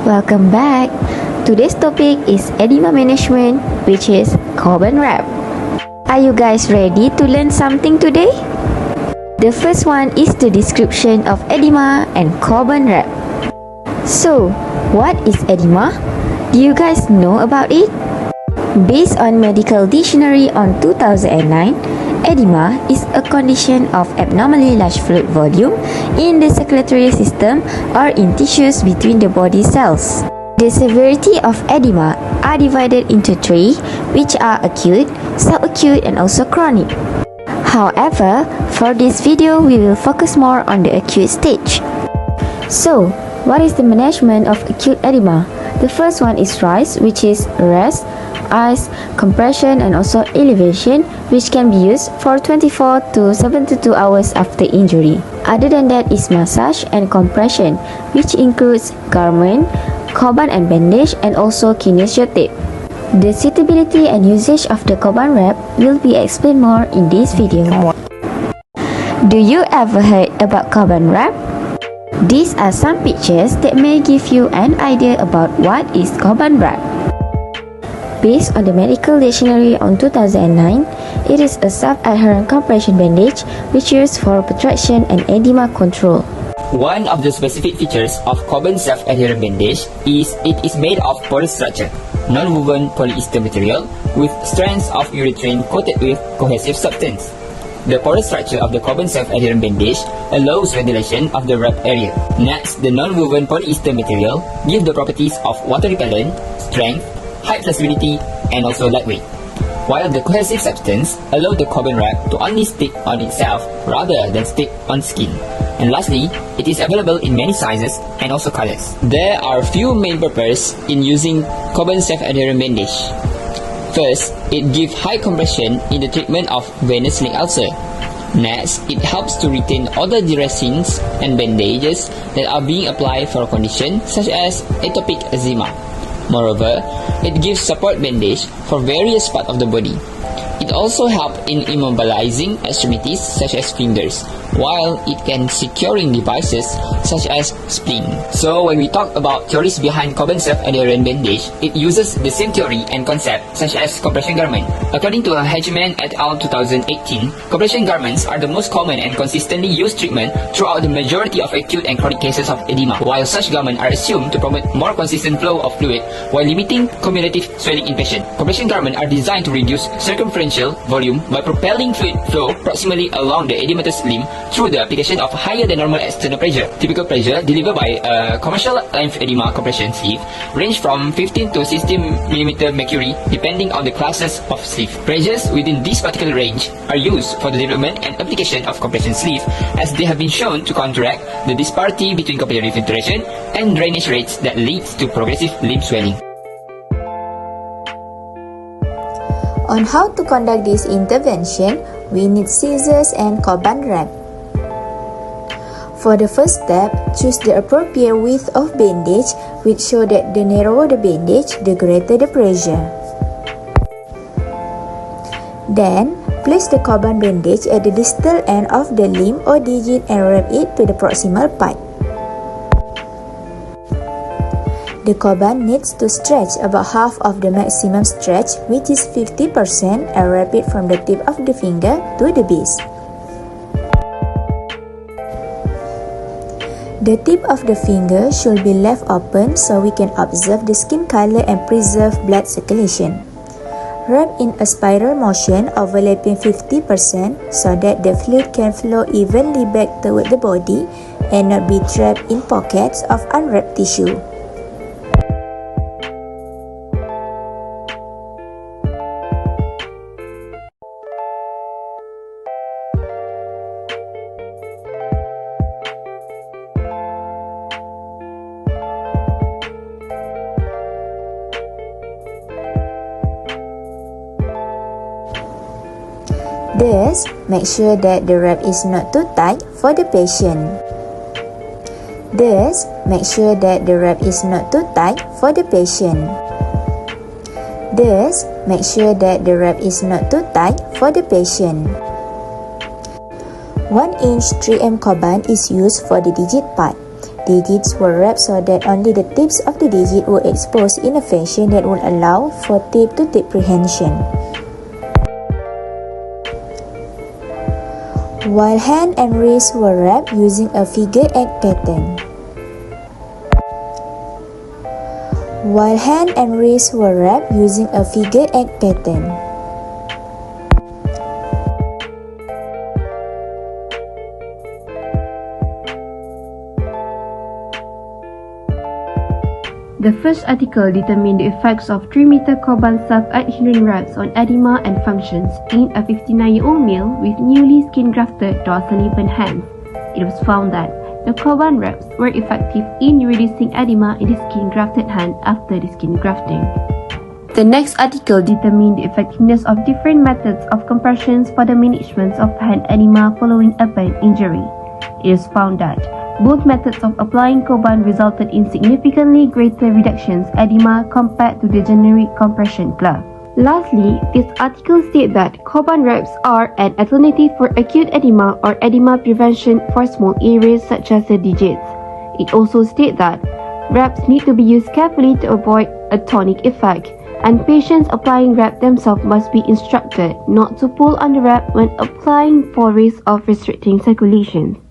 Welcome back. Today's topic is edema management, which is carbon wrap. Are you guys ready to learn something today? The first one is the description of edema and carbon wrap. So, what is edema? Do you guys know about it? Based on Medical Dictionary on 2009, edema is a condition of abnormally large fluid volume in the circulatory system or in tissues between the body cells. The severity of edema are divided into three, which are acute, subacute, and also chronic. However, for this video, we will focus more on the acute stage. So, what is the management of acute edema? The first one is RICE, which is rest, ice, compression, and also elevation, which can be used for 24 to 72 hours after injury. Other than that is massage and compression, which includes garment, carbon and bandage, and also kinesiotape. The suitability and usage of the carbon wrap will be explained more in this video. Do you ever heard about carbon wrap? These are some pictures that may give you an idea about what is carbon wrap. Based on the Medical Dictionary on 2009, it is a self-adherent compression bandage which used for protection and edema control. One of the specific features of carbon self-adherent bandage is it is made of porous structure, non-woven polyester material with strands of urethane coated with cohesive substance. The porous structure of the carbon self-adherent bandage allows ventilation of the wrap area. Next, the non-woven polyester material gives the properties of water repellent, strength, high flexibility, and also lightweight, while the cohesive substance allows the carbon wrap to only stick on itself rather than stick on skin. And lastly, it is available in many sizes and also colors. There are few main purposes in using carbon self-adherent bandage. First, it gives high compression in the treatment of venous leg ulcer. Next, it helps to retain all the dressings and bandages that are being applied for a condition such as atopic eczema. Moreover, it gives support bandage for various parts of the body. It also helps in immobilizing extremities such as fingers, while it can securing devices such as spleen. So when we talk about theories behind carbon self-adherent bandage, it uses the same theory and concept such as compression garment. According to Hedgeman et al. 2018, compression garments are the most common and consistently used treatment throughout the majority of acute and chronic cases of edema, while such garments are assumed to promote more consistent flow of fluid while limiting cumulative swelling in patients. Compression garments are designed to reduce circumferential volume by propelling fluid flow proximally along the edematous limb through the application of higher than normal external pressure. Typical pressure delivered by a commercial length edema compression sleeve range from 15 to 60 mm mercury depending on the classes of sleeve. Pressures within this particular range are used for the development and application of compression sleeve, as they have been shown to counteract the disparity between capillary filtration and drainage rates that leads to progressive limb swelling. On how to conduct this intervention, we need scissors and carbon wrap. For the first step, choose the appropriate width of bandage, which show that the narrower the bandage, the greater the pressure. Then, place the carbon bandage at the distal end of the limb or digit and wrap it to the proximal part. The carbon needs to stretch about half of the maximum stretch, which is 50%, and wrap it from the tip of the finger to the base. The tip of the finger should be left open so we can observe the skin color and preserve blood circulation. Wrap in a spiral motion overlapping 50% so that the fluid can flow evenly back toward the body and not be trapped in pockets of unwrapped tissue. Thus, make sure that the wrap is not too tight for the patient. Thus, make sure that the wrap is not too tight for the patient. Thus, make sure that the wrap is not too tight for the patient. 1 inch 3M carbon is used for the digit part. Digits were wrapped so that only the tips of the digit were exposed in a fashion that would allow for tip-to-tip prehension. While hand and wrist were wrapped using a figure 8 pattern. While hand and wrist were wrapped using a figure 8 pattern. The first article determined the effects of 3-meter Coban self-adherent wraps on edema and functions in a 59-year-old male with newly skin-grafted dorsally burned hands. It was found that the Coban wraps were effective in reducing edema in the skin-grafted hand after the skin grafting. The next article determined the effectiveness of different methods of compressions for the management of hand edema following a burn injury. It is found that both methods of applying Coban resulted in significantly greater reductions edema compared to the generic compression glove. Lastly, this article states that Coban wraps are an alternative for acute edema or edema prevention for small areas such as the digits. It also states that wraps need to be used carefully to avoid a tonic effect, and patients applying wrap themselves must be instructed not to pull on the wrap when applying for risk of restricting circulation.